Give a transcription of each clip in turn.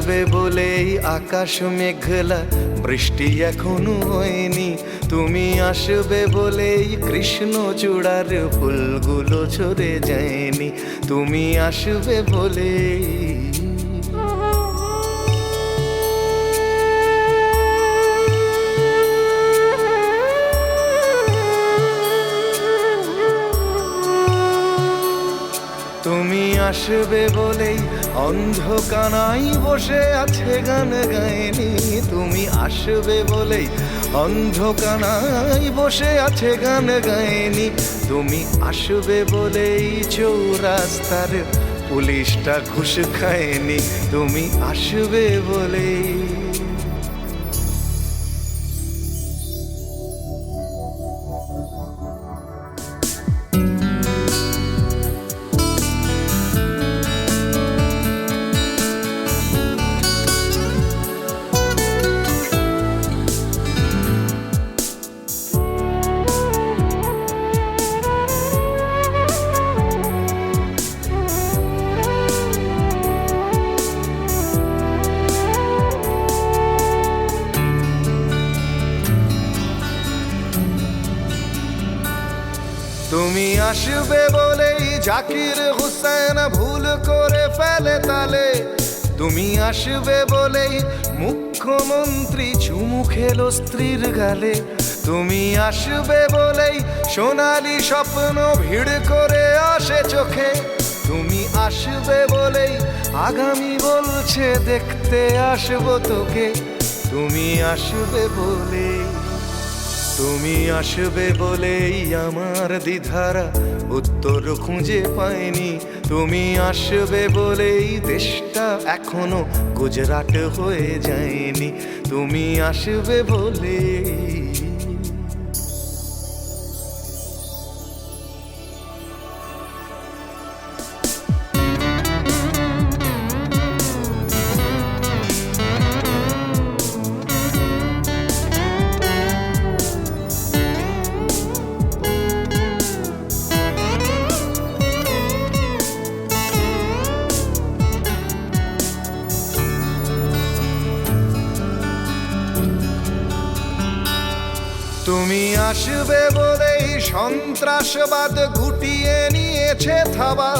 আসবে বলেই আকাশ মেঘলা, বৃষ্টি এখনো হয়নি। তুমি আসবে বলেই কৃষ্ণ চূড়ার ফুলগুলো ঝরে যায়নি। তুমি আসবে বলেই তুমি আসবে বলেই অন্ধকানাই বসে আছে গান গায়নি। তুমি আসবে বলেই অন্ধকানাই বসে আছে গান গায়নি। তুমি আসবে বলেই চৌরাস্তার পুলিশটা ঘুষ খায়নি। তুমি আসবে বলেই তুমি আসবে বলেই জাকির হুসেন ভুল করে ফেলে তালে। তুমি আসবে বলেই মুখ্যমন্ত্রী চুমু খেলো স্ত্রীর গালে। তুমি আসবে বলেই সোনালি স্বপ্ন ভিড় করে আসে চোখে। তুমি আসবে বলেই আগামী বলছে দেখতে আসবো তোকে। তুমি আসবে বলেই তুমি আসবে বলেই আমার দ্বিধারা উত্তর খুঁজে পায়নি। তুমি আসবে বলেই দেশটা এখনো গুজরাট হয়ে যায়নি। তুমি আসবে বলেই তুমি আসবে বলেই সন্ত্রাসবাদ গুটিয়ে নিয়েছে থাবা।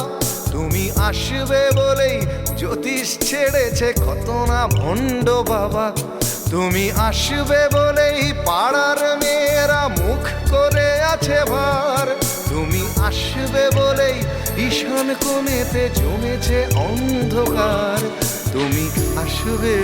তুমি আসবে বলেই জ্যোতিষ ছেড়েছে কত না ভণ্ড বাবা। তুমি আসবে বলেই পাড়ার মেয়েরা মুখ করে আছে ভার। তুমি আসবে বলেই ঈশান কোণেতে জমেছে অন্ধকার। তুমি আসবে